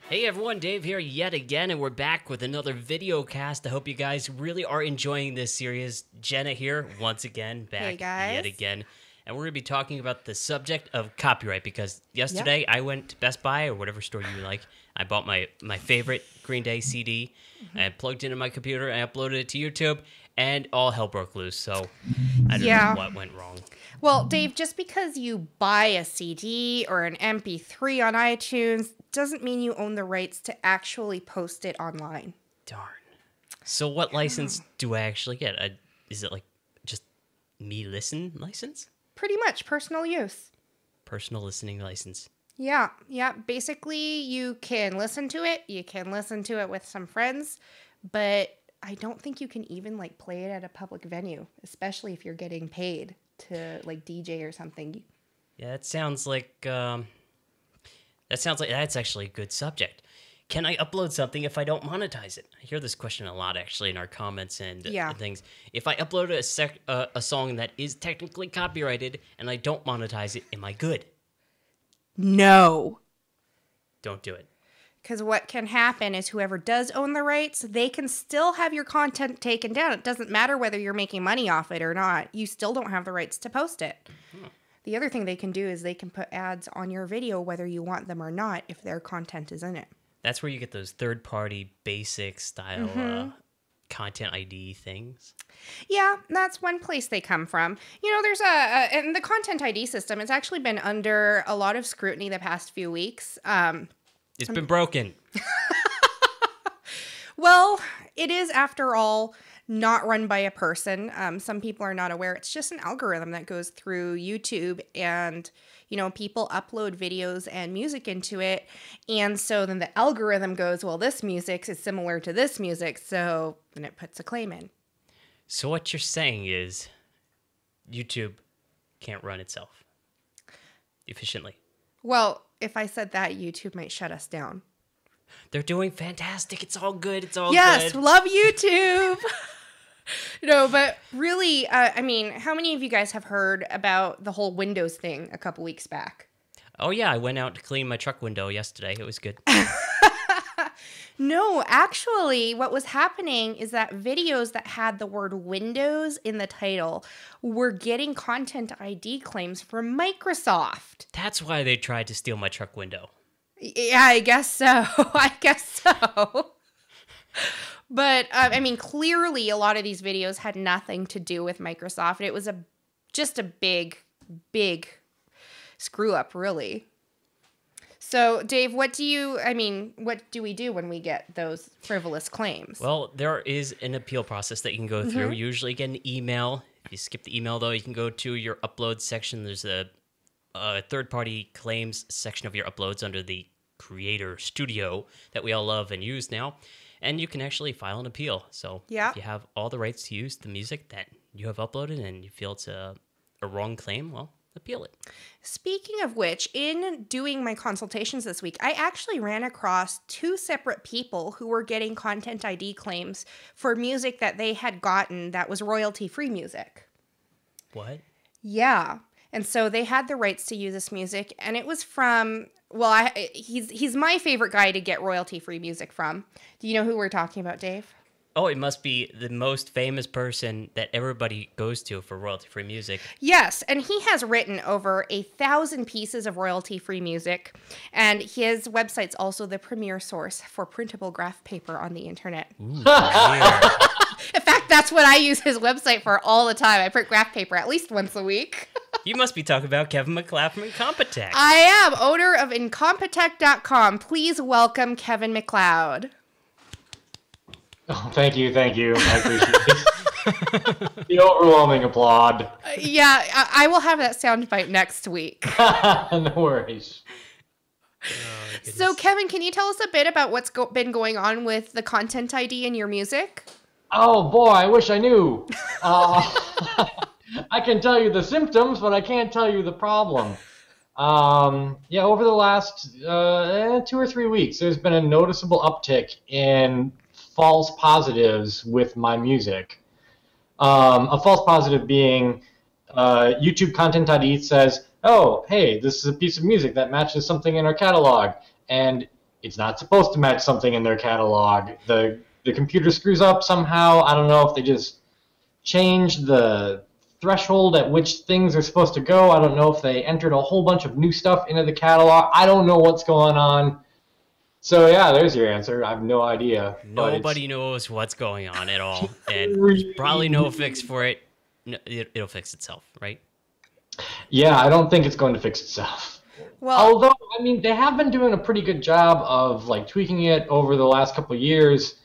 Hey everyone, Dave here yet again, and we're back with another video cast. I hope you guys really are enjoying this series. Jenna here, once again, back yet again. And we're going to be talking about the subject of copyright, because yesterday I went to Best Buy, or whatever store you like. I bought my favorite Green Day CD, I plugged it into my computer, I uploaded it to YouTube, and all hell broke loose, so I don't know what went wrong. Well, Dave, just because you buy a CD or an MP3 on iTunes doesn't mean you own the rights to actually post it online. Darn. So what license do I actually get? Is it like just me listen license? Pretty much personal use. Personal listening license. Yeah. Basically, you can listen to it. You can listen to it with some friends, but I don't think you can even like play it at a public venue, especially if you're getting paid to like DJ or something. Yeah, that sounds like that's actually a good subject. Can I upload something if I don't monetize it? I hear this question a lot actually in our comments and things. If I upload a song that is technically copyrighted and I don't monetize it, am I good? No. Don't do it. Because what can happen is whoever does own the rights, they can still have your content taken down. It doesn't matter whether you're making money off it or not. You still don't have the rights to post it. The other thing they can do is they can put ads on your video whether you want them or not if their content is in it. That's where you get those third-party basic style content ID things. Yeah, that's one place they come from. You know, there's and the content ID system, it's actually been under a lot of scrutiny the past few weeks. It's been broken. Well, it is, after all, not run by a person. Some people are not aware. It's just an algorithm that goes through YouTube, and, you know, people upload videos and music into it. And so then the algorithm goes, well, this music is similar to this music. So then it puts a claim in. So what you're saying is YouTube can't run itself efficiently. Well, if I said that, YouTube might shut us down. They're doing fantastic. It's all good. It's all good. Yes, love YouTube. No, but really, I mean, how many of you guys have heard about the whole Windows thing a couple weeks back? Oh, yeah. I went out to clean my truck window yesterday. It was good. No, actually, what was happening is that videos that had the word Windows in the title were getting content ID claims from Microsoft. That's why they tried to steal my truck window. Yeah, I guess so. I guess so. But, I mean, clearly a lot of these videos had nothing to do with Microsoft. It was just a big screw up, really. So, Dave, what do we do when we get those frivolous claims? Well, there is an appeal process that you can go through. Usually get an email. If you skip the email, though, you can go to your upload section. There's a third-party claims section of your uploads under the Creator Studio that we all love and use now. And you can actually file an appeal. So if you have all the rights to use the music that you have uploaded and you feel it's a wrong claim, well, appeal it. Speaking of which, in doing my consultations this week, I actually ran across two separate people who were getting content ID claims for music that they had gotten that was royalty-free music. What? Yeah. And so they had the rights to use this music, and it was from, well, he's my favorite guy to get royalty-free music from. Do you know who we're talking about, Dave? Oh, it must be the most famous person that everybody goes to for royalty-free music. Yes, and he has written over 1,000 pieces of royalty-free music, and his website's also the premier source for printable graph paper on the internet. Ooh, in fact, that's what I use his website for all the time. I print graph paper at least once a week. You must be talking about Kevin MacLeod from Incompetech. I am, owner of Incompetech.com. Please welcome Kevin MacLeod. Oh, thank you. I appreciate it. The overwhelming applaud. Yeah, I will have that soundbite next week. No worries. Oh, so, Kevin, can you tell us a bit about what's been going on with the content ID in your music? Oh, boy, I wish I knew. I can tell you the symptoms, but I can't tell you the problem. Yeah, over the last 2 or 3 weeks, there's been a noticeable uptick in false positives with my music. A false positive being YouTube Content ID says, oh, hey, this is a piece of music that matches something in our catalog. And It's not supposed to match something in their catalog. The computer screws up somehow. I don't know if they just changed the threshold at which things are supposed to go. I don't know if they entered a whole bunch of new stuff into the catalog. I don't know what's going on. So yeah, there's your answer. I have no idea. Nobody knows what's going on at all, and there's probably no fix for it. No, it'll fix itself, right? Yeah, I don't think it's going to fix itself. Well, although, I mean, they have been doing a pretty good job of like tweaking it over the last couple of years.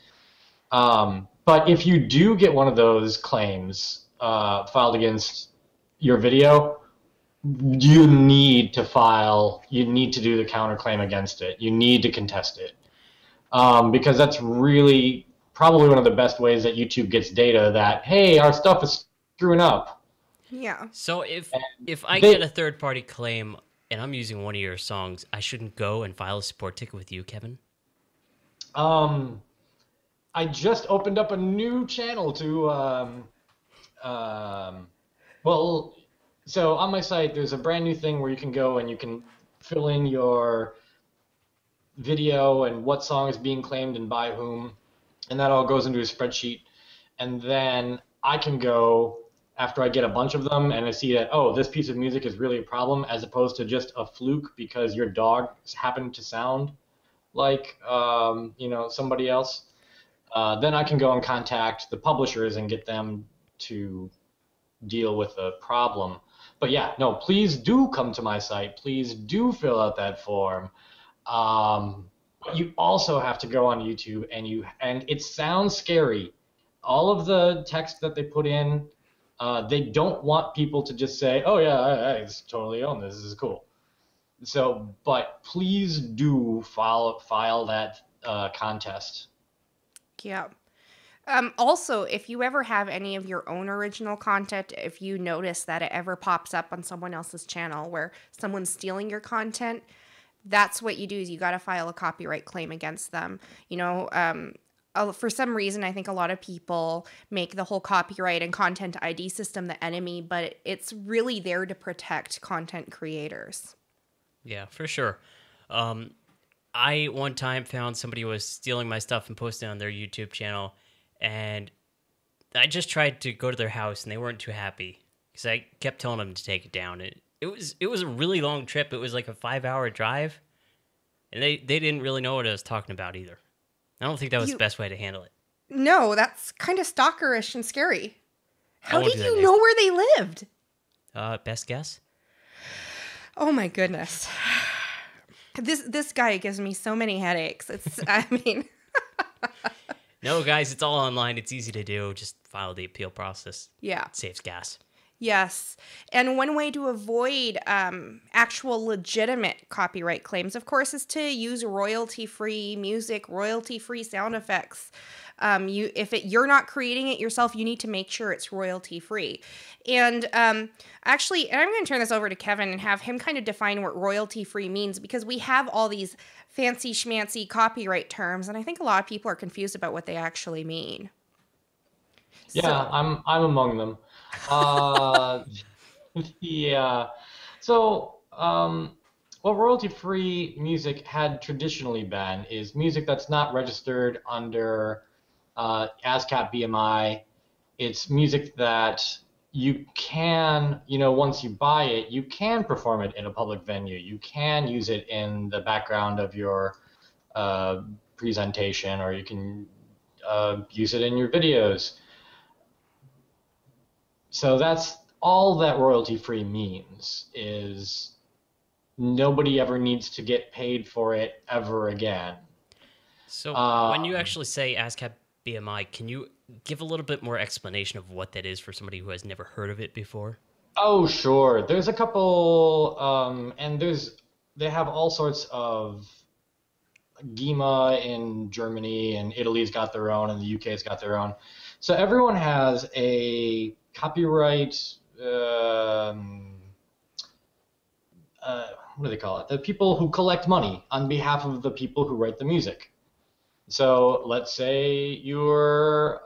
But if you do get one of those claims filed against your video, you need to do the counterclaim against it. You need to contest it. Because that's really probably one of the best ways that YouTube gets data that, hey, our stuff is screwing up. Yeah. So if I get a third-party claim and I'm using one of your songs, I shouldn't go and file a support ticket with you, Kevin? I just opened up a new channel to, well, so on my site, there's a brand new thing where you can go and you can fill in your video and what song is being claimed and by whom, and that all goes into a spreadsheet. And then I can go, after I get a bunch of them and I see that, oh, this piece of music is really a problem, as opposed to just a fluke because your dog happened to sound like, somebody else. Then I can go and contact the publishers and get them to deal with the problem. But yeah, no, please do come to my site. Please do fill out that form. You also have to go on YouTube and it sounds scary. All of the text that they put in, they don't want people to just say, oh yeah, I totally own this. This is cool. So, but please do file that contest. Yeah. Also, if you ever have any of your own original content, if you notice that it ever pops up on someone else's channel where someone's stealing your content, that's what you do is you got to file a copyright claim against them. For some reason, I think a lot of people make the whole copyright and content ID system the enemy, but it's really there to protect content creators. Yeah, for sure. I one time found somebody was stealing my stuff and posting it on their YouTube channel, and I just tried to go to their house, and they weren't too happy because I kept telling them to take it down. It was a really long trip. It was like a 5-hour drive, and they didn't really know what I was talking about either. I don't think that was the best way to handle it. No, that's kind of stalkerish and scary. How did you know where they lived? Best guess? Oh my goodness. This guy gives me so many headaches. No, guys, it's all online. It's easy to do. Just file the appeal process. Yeah. It saves gas. Yes. And one way to avoid actual legitimate copyright claims, of course, is to use royalty-free music, royalty-free sound effects. You're not creating it yourself, you need to make sure it's royalty-free. And actually, and I'm going to turn this over to Kevin and have him kind of define what royalty-free means, because we have all these fancy schmancy copyright terms, and I think a lot of people are confused about what they actually mean. Yeah, I'm among them. Yeah. So, what royalty-free music had traditionally been is music that's not registered under ASCAP BMI. It's music that you can, once you buy it, you can perform it in a public venue. You can use it in the background of your presentation, or you can use it in your videos. So that's all that royalty-free means, is nobody ever needs to get paid for it ever again. So when you actually say ASCAP BMI, can you give a little bit more explanation of what that is for somebody who has never heard of it before? Oh, sure. There's a couple, and they have all sorts of GEMA in Germany, and Italy's got their own, and the UK's got their own. So everyone has a copyright, what do they call it? The people who collect money on behalf of the people who write the music. So let's say you're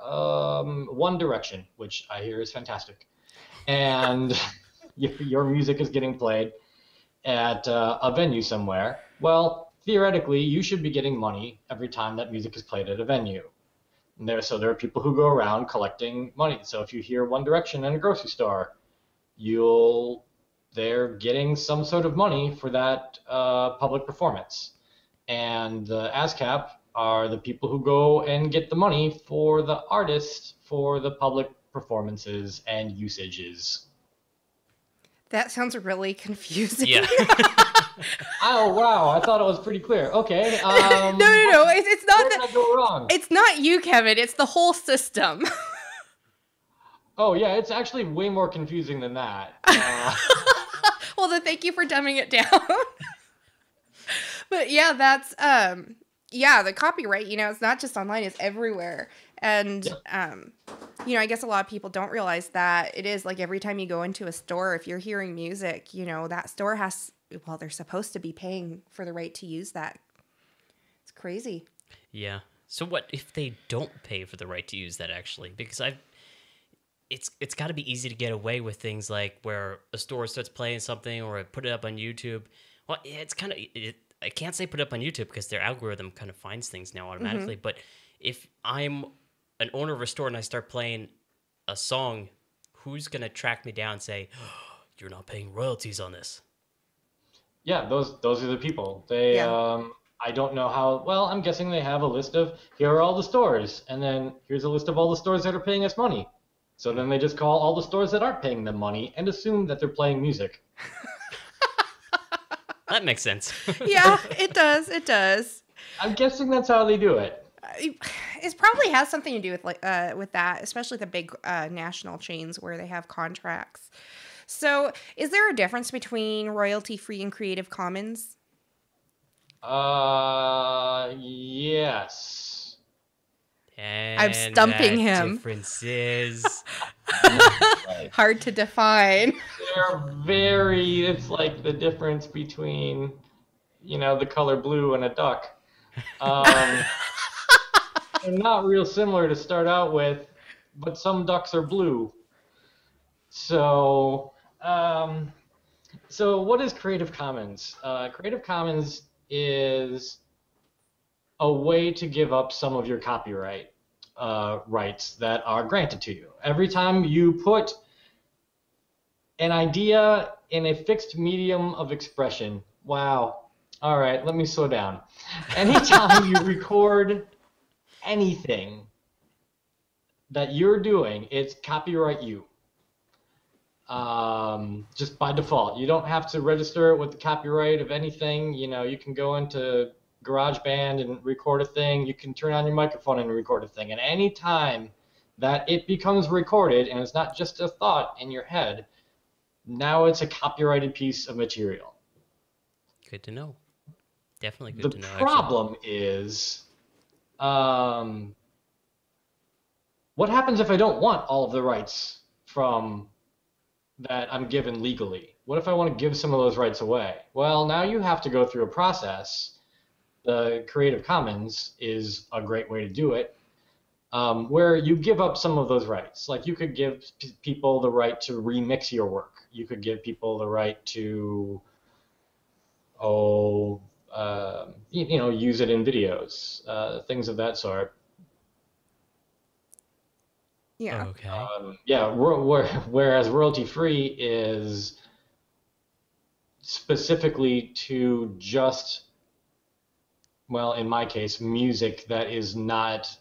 One Direction, which I hear is fantastic, and your music is getting played at a venue somewhere. Well, theoretically, you should be getting money every time that music is played at a venue. So there are people who go around collecting money. So if you hear One Direction in a grocery store, they're getting some sort of money for that public performance. And the ASCAP are the people who go and get the money for the artist for the public performances and usages. That sounds really confusing. Yeah. Oh, wow. I thought it was pretty clear. Okay. No. It's not where did I go wrong? It's not you, Kevin. It's the whole system. Oh, yeah. It's actually way more confusing than that. Well, then thank you for dumbing it down. But yeah, that's, the copyright, it's not just online, it's everywhere. And, I guess a lot of people don't realize that it is like every time you go into a store, if you're hearing music, that store they're supposed to be paying for the right to use that. It's crazy. Yeah. So what if they don't pay for the right to use that, actually? Because it's got to be easy to get away with things like where a store starts playing something or put it up on YouTube. Well, it's kind of... I can't say put it up on YouTube because their algorithm kind of finds things now automatically. Mm-hmm. But if I'm an owner of a store and I start playing a song, who's going to track me down and say, oh, you're not paying royalties on this? Yeah, those are the people. They I don't know how. Well, I'm guessing they have a list of here are all the stores, and then here's a list of all the stores that are paying us money. So then they just call all the stores that aren't paying them money and assume that they're playing music. That makes sense. Yeah, it does. It does. I'm guessing that's how they do it. It probably has something to do with that, especially the big national chains where they have contracts. So, is there a difference between royalty-free and Creative Commons? Yes. And I'm stumping him. Differences. Hard to define. It's like the difference between, the color blue and a duck. They're not real similar to start out with, but some ducks are blue. So what is Creative Commons? Creative Commons is a way to give up some of your copyright rights that are granted to you. Every time you put an idea in a fixed medium of expression, wow. All right, let me slow down. Anytime you record anything that you're doing, it's copyright you. Just by default. You don't have to register it with the copyright of anything. You can go into GarageBand and record a thing. You can turn on your microphone and record a thing. And any time that it becomes recorded and it's not just a thought in your head, now it's a copyrighted piece of material. Good to know. Definitely good to know. The problem is, what happens if I don't want all of the rights from that I'm given legally? What if I want to give some of those rights away? Well, now you have to go through a process. The Creative Commons is a great way to do it, where you give up some of those rights. Like you could give people the right to remix your work. You could give people the right to, use it in videos, things of that sort. Yeah. Okay. Whereas royalty-free is specifically to just, well, in my case, music that is not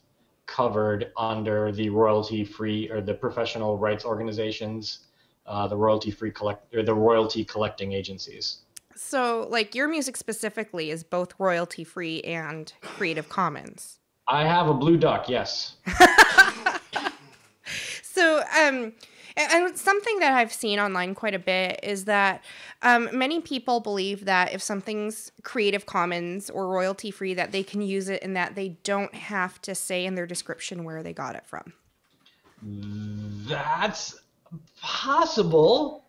covered under the royalty-free or the professional rights organizations, the royalty-free the royalty collecting agencies. So, like, your music specifically is both royalty-free and Creative Commons. I have a blue duck, yes. So, and something that I've seen online quite a bit is that many people believe that if something's Creative Commons or royalty-free, that they can use it and that they don't have to say in their description where they got it from. That's possible.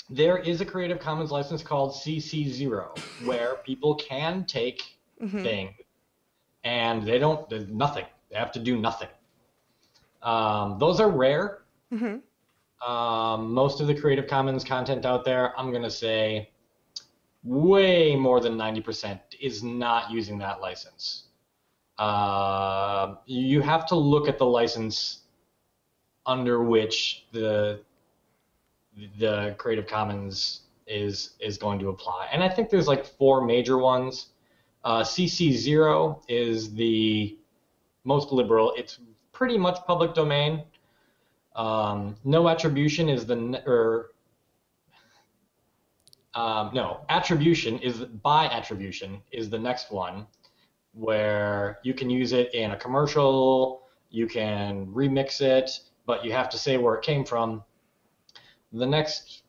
There is a Creative Commons license called CC0 where people can take things and there's nothing. They have to do nothing. Those are rare. Most of the Creative Commons content out there, I'm going to say way more than 90% is not using that license. You have to look at the license under which the Creative Commons is going to apply. And I think there's like 4 major ones. CC0 is the most liberal. It's pretty much public domain. No attribution is attribution is by attribution is the next one, where you can use it in a commercial, you can remix it, but you have to say where it came from. The next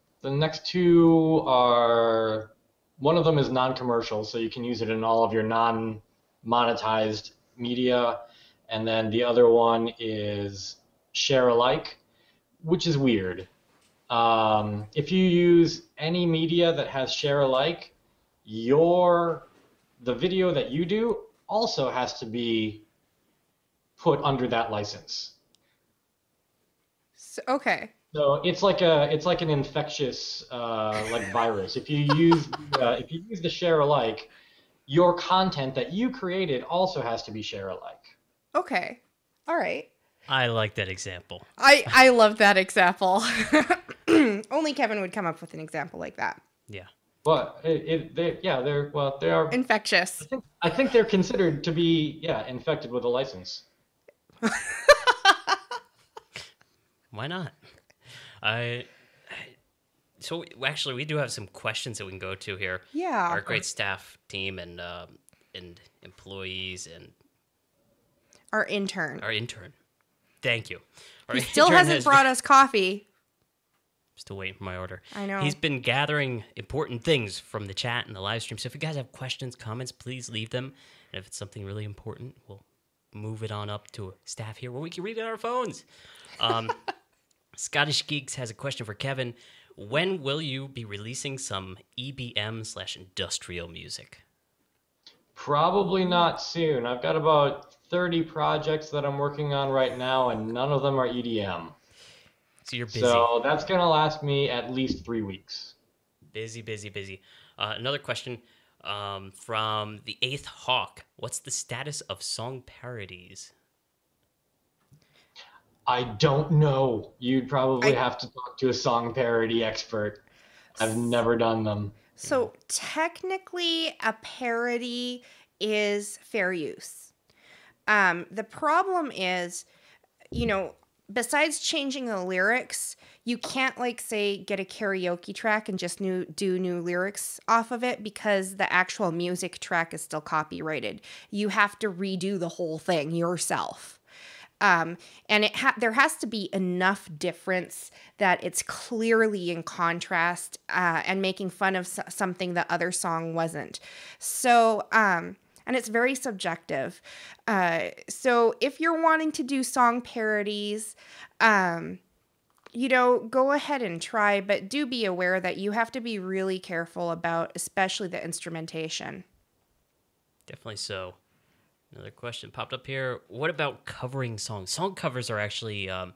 2 are, one of them is non-commercial, so you can use it in all of your non-monetized media, and then the other one is share alike, which is weird. If you use any media that has share alike, the video that you do also has to be put under that license. Okay. So it's like an infectious like virus. If you use the share alike, your content that you created also has to be share alike. Okay. All right. I like that example. I love that example. Only Kevin would come up with an example like that. Yeah. But they are infectious. I think they're considered to be infected with a license. Why not? So actually, we do have some questions that we can go to here. Yeah. Our great staff team and employees and our intern. Thank you. He still hasn't brought us coffee. Still waiting for my order. I know. He's been gathering important things from the chat and the live stream. So if you guys have questions, comments, please leave them. And if it's something really important, we'll move it on up to staff here where we can read it on our phones. Scottish Geeks has a question for Kevin. When will you be releasing some EBM/industrial music? Probably not soon. I've got about 30 projects that I'm working on right now, and none of them are EDM. So you're busy. So that's going to last me at least 3 weeks. Busy. Another question from the 8th Hawk. What's the status of song parodies? I don't know. You'd probably have to talk to a song parody expert. I've never done them. So technically, a parody is fair use. The problem is, besides changing the lyrics, you can't, get a karaoke track and just do new lyrics off of it because the actual music track is still copyrighted. You have to redo the whole thing yourself. And there has to be enough difference that it's clearly in contrast and making fun of something the other song wasn't. So, and it's very subjective. So if you're wanting to do song parodies, go ahead and try, but do be aware that you have to be really careful about, especially the instrumentation. Definitely so. Another question popped up here. What about covering songs? Song covers are actually one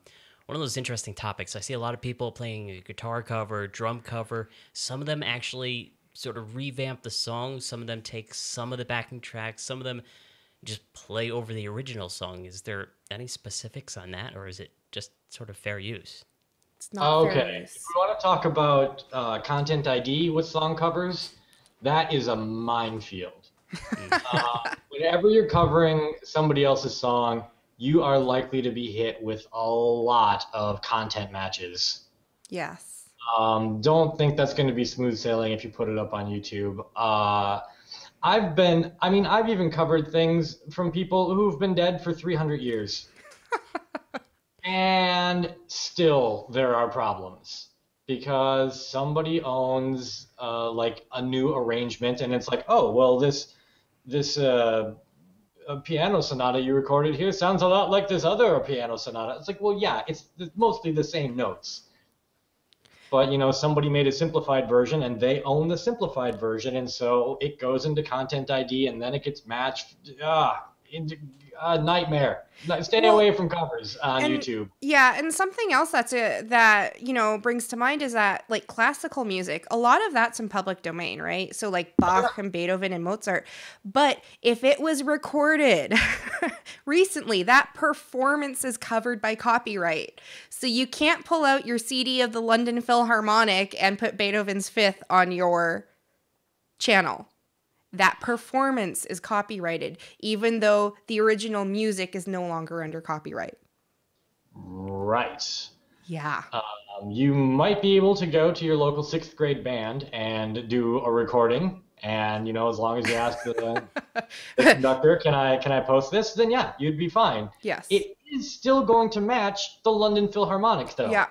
of those interesting topics. I see a lot of people playing a guitar cover, drum cover. Some of them actually sort of revamp the song. Some of them take some of the backing tracks. Some of them just play over the original song. Is there any specifics on that, or is it just sort of fair use? It's not fair use. If we want to talk about content ID with song covers, that is a minefield. Whenever you're covering somebody else's song, you are likely to be hit with a lot of content matches. Yes. Don't think that's going to be smooth sailing if you put it up on YouTube. I've even covered things from people who've been dead for 300 years. And still there are problems because somebody owns a new arrangement, and it's like, oh, well, this piano sonata you recorded here sounds a lot like this other piano sonata. It's like, well, yeah, it's mostly the same notes. But, somebody made a simplified version, and they own the simplified version, and so it goes into Content ID, and then it gets matched. a nightmare. Stay away from covers on YouTube. Yeah, and something else that brings to mind is that like classical music, a lot of that's in public domain, right? So like Bach and Beethoven and Mozart. But if it was recorded recently, that performance is covered by copyright. So you can't pull out your CD of the London Philharmonic and put Beethoven's Fifth on your channel. That performance is copyrighted, even though the original music is no longer under copyright. Right. Yeah. You might be able to go to your local 6th grade band and do a recording. And, as long as you ask the conductor, can I post this? Then yeah, you'd be fine. Yes. It is still going to match the London Philharmonic though. Yeah.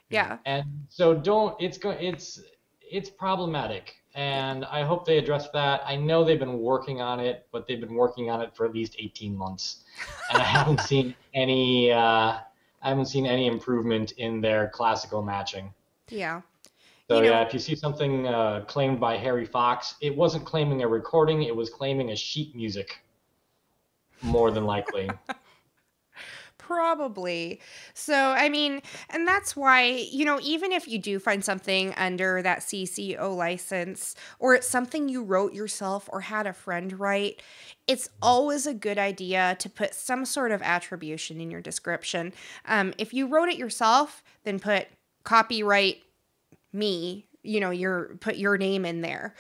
Yeah. And so it's problematic. And I hope they address that. I know they've been working on it, but they've been working on it for at least 18 months. And I haven't seen any improvement in their classical matching. Yeah. So if you see something claimed by Harry Fox, it wasn't claiming a recording, it was claiming a sheet music. More than likely. Probably. So, I mean, and that's why, even if you do find something under that CCO license, or it's something you wrote yourself or had a friend write, it's always a good idea to put some sort of attribution in your description. If you wrote it yourself, then put copyright me, put your name in there.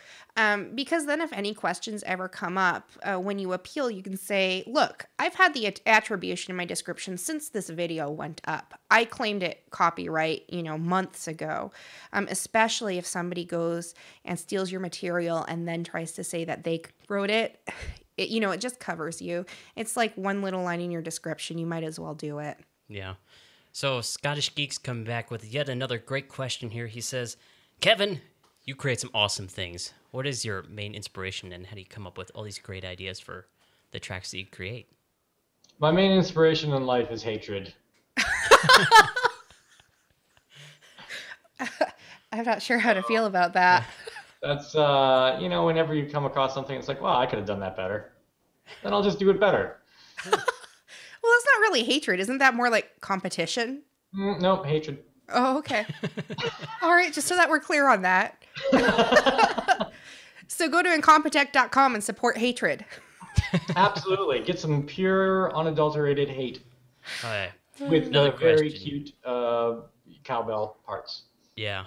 Because then if any questions ever come up, when you appeal, you can say, look, I've had the attribution in my description since this video went up. I claimed it copyright, months ago, especially if somebody goes and steals your material and then tries to say that they wrote it. It just covers you. It's like one little line in your description. You might as well do it. Yeah. So Scottish Geek's coming back with yet another great question here. He says, Kevin, you create some awesome things. What is your main inspiration, and how do you come up with all these great ideas for the tracks that you create? My main inspiration in life is hatred. I'm not sure how to feel about that. That's, whenever you come across something, it's like, well, I could have done that better. Then I'll just do it better. Well, that's not really hatred. Isn't that more like competition? Nope, hatred. Oh, okay. All right, just so that we're clear on that. So go to Incompetech.com and support hatred. Absolutely. Get some pure, unadulterated hate. Okay. With the very cute cowbell parts. Yeah.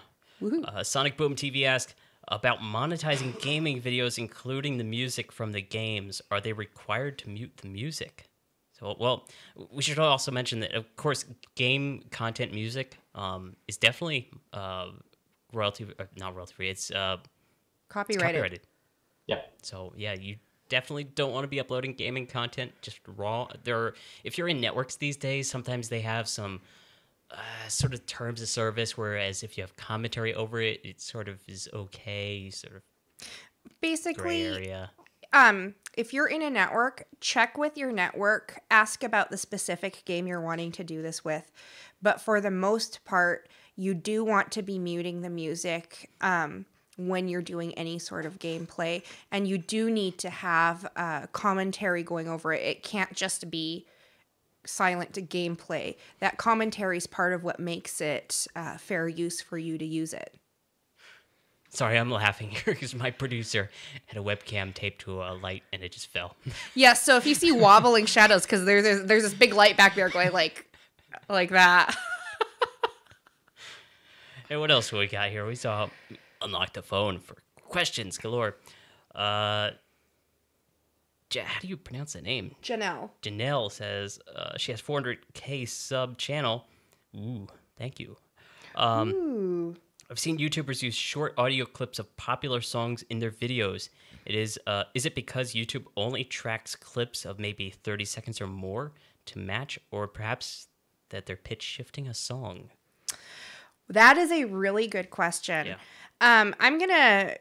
Sonic Boom TV asked, about monetizing gaming videos, including the music from the games, are they required to mute the music? So, well, we should also mention that, of course, game content music is definitely not royalty free. It's copyrighted. Yeah. So yeah, you definitely don't want to be uploading gaming content just raw. If you're in networks these days, sometimes they have some sort of terms of service, whereas if you have commentary over it, it sort of is okay. Sort of basically gray area. If you're in a network, check with your network, ask about the specific game you're wanting to do this with. But for the most part, you do want to be muting the music when you're doing any sort of gameplay. And you do need to have commentary going over it. It can't just be silent to gameplay. That commentary is part of what makes it fair use for you to use it. Sorry, I'm laughing here because my producer had a webcam taped to a light and it just fell. Yeah, so if you see wobbling shadows, because there's this big light back there going like that. Hey, what else we got here? We saw unlock the phone for questions galore. How do you pronounce that name? Janelle. Janelle says she has 400K sub channel. Ooh, thank you. Ooh. I've seen YouTubers use short audio clips of popular songs in their videos. Is it because YouTube only tracks clips of maybe 30 seconds or more to match, or perhaps that they're pitch shifting a song? That is a really good question. Yeah. I'm going to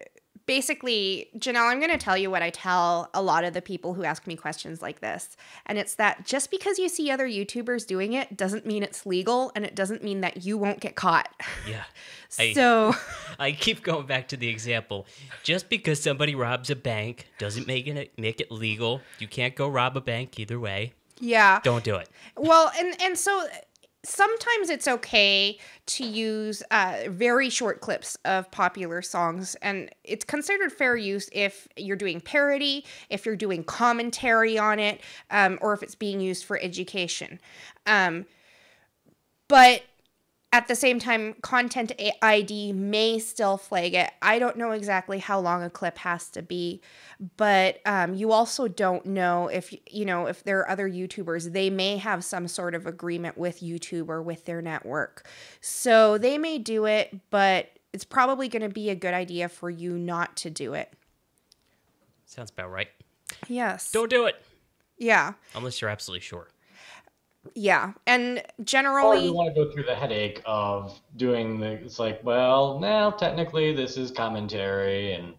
basically, Janelle, I'm going to tell you what I tell a lot of the people who ask me questions like this. And it's that just because you see other YouTubers doing it doesn't mean it's legal, and it doesn't mean that you won't get caught. Yeah. I keep going back to the example. Just because somebody robs a bank doesn't make it legal. You can't go rob a bank either way. Yeah. Don't do it. Well, and so sometimes it's okay to use very short clips of popular songs, and it's considered fair use if you're doing parody, if you're doing commentary on it, or if it's being used for education. But at the same time, Content ID may still flag it. I don't know exactly how long a clip has to be, but you also don't know if there are other YouTubers. They may have some sort of agreement with YouTube or with their network. So they may do it, but it's probably going to be a good idea for you not to do it. Sounds about right. Yes. Don't do it. Yeah. Unless you're absolutely sure. Yeah, and generally... Or you want to go through the headache of doing it's like, well, now technically this is commentary, and...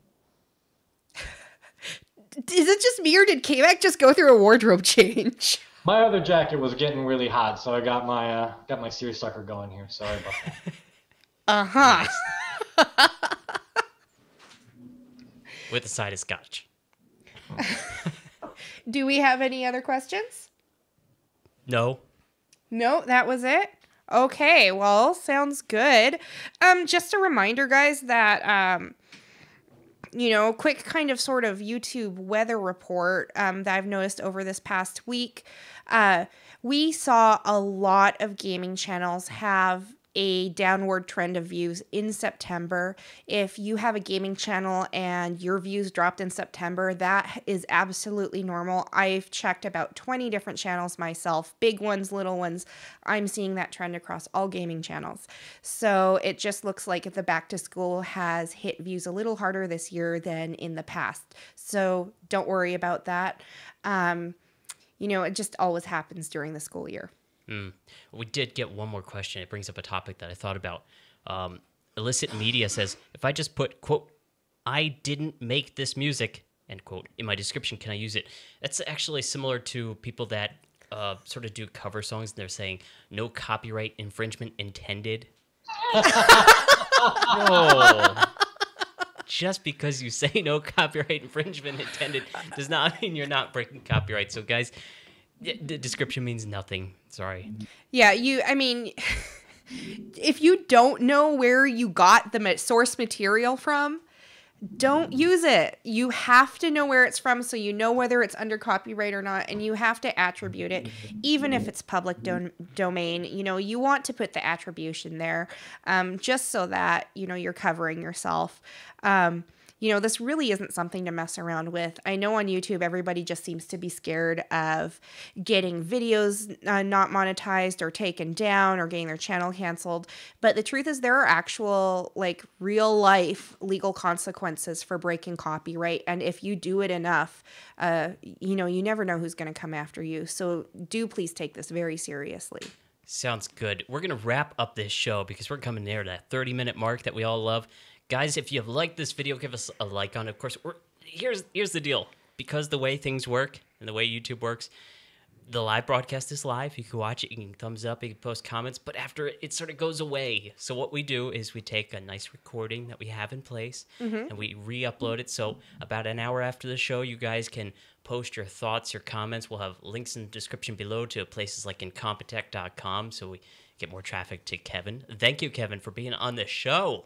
Is it just me, or did K-Mac just go through a wardrobe change? My other jacket was getting really hot, so I got my seersucker going here. Sorry about that. Uh-huh. Nice. With a side of scotch. Do we have any other questions? No, that was it? Okay, well, sounds good. Just a reminder, guys, that, quick kind of sort of YouTube weather report that I've noticed over this past week. We saw a lot of gaming channels have a downward trend of views in September. If you have a gaming channel and your views dropped in September, that is absolutely normal. I've checked about 20 different channels myself, big ones, little ones. I'm seeing that trend across all gaming channels. So it just looks like the back to school has hit views a little harder this year than in the past. So don't worry about that. It just always happens during the school year. We did get one more question. It brings up a topic that I thought about. Illicit Media says, if I just put, quote, "I didn't make this music," end quote, in my description, can I use it? That's actually similar to people that sort of do cover songs, and they're saying, "No copyright infringement intended." No. Just because you say no copyright infringement intended does not mean you're not breaking copyright. So, guys, the description means nothing. Sorry. Yeah, if you don't know where you got the source material from, don't use it. You have to know where it's from so you know whether it's under copyright or not, and you have to attribute it, even if it's public domain. You want to put the attribution there, just so that, you're covering yourself. This really isn't something to mess around with. I know on YouTube, everybody just seems to be scared of getting videos not monetized or taken down or getting their channel canceled. But the truth is there are actual, real life legal consequences for breaking copyright. And if you do it enough, you never know who's going to come after you. So do please take this very seriously. Sounds good. We're going to wrap up this show because we're coming near that 30-minute mark that we all love. Guys, if you've liked this video, give us a like on it. Of course, here's the deal. Because the way things work and the way YouTube works, the live broadcast is live. You can watch it. You can thumbs up. You can post comments. But after it sort of goes away. So what we do is we take a nice recording that we have in place, and we re-upload it. So about an hour after the show, you guys can post your thoughts, your comments. We'll have links in the description below to places like Incompetech.com so we get more traffic to Kevin. Thank you, Kevin, for being on the show.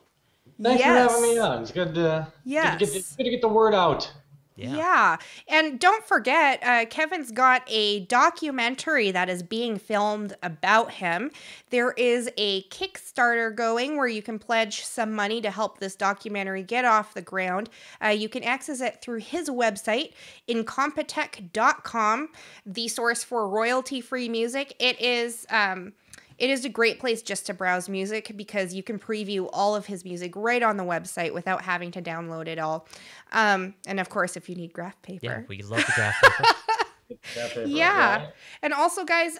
Thanks for having me on. It's good to get the word out. Yeah. And don't forget, Kevin's got a documentary that is being filmed about him. There is a Kickstarter going where you can pledge some money to help this documentary get off the ground. You can access it through his website, Incompetech.com, the source for royalty-free music. It is a great place just to browse music because you can preview all of his music right on the website without having to download it all. And of course, if you need graph paper. Yeah, we love the graph paper. Yeah. And also, guys,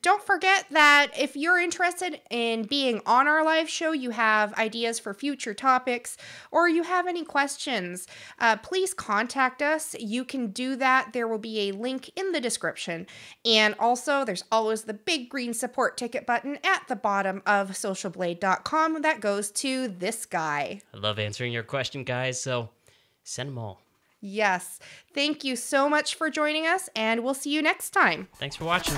don't forget that if you're interested in being on our live show, you have ideas for future topics, or you have any questions, please contact us. You can do that. There will be a link in the description. And also, there's always the big green support ticket button at the bottom of socialblade.com that goes to this guy. I love answering your question, guys, so send them all. Yes. Thank you so much for joining us, and we'll see you next time. Thanks for watching.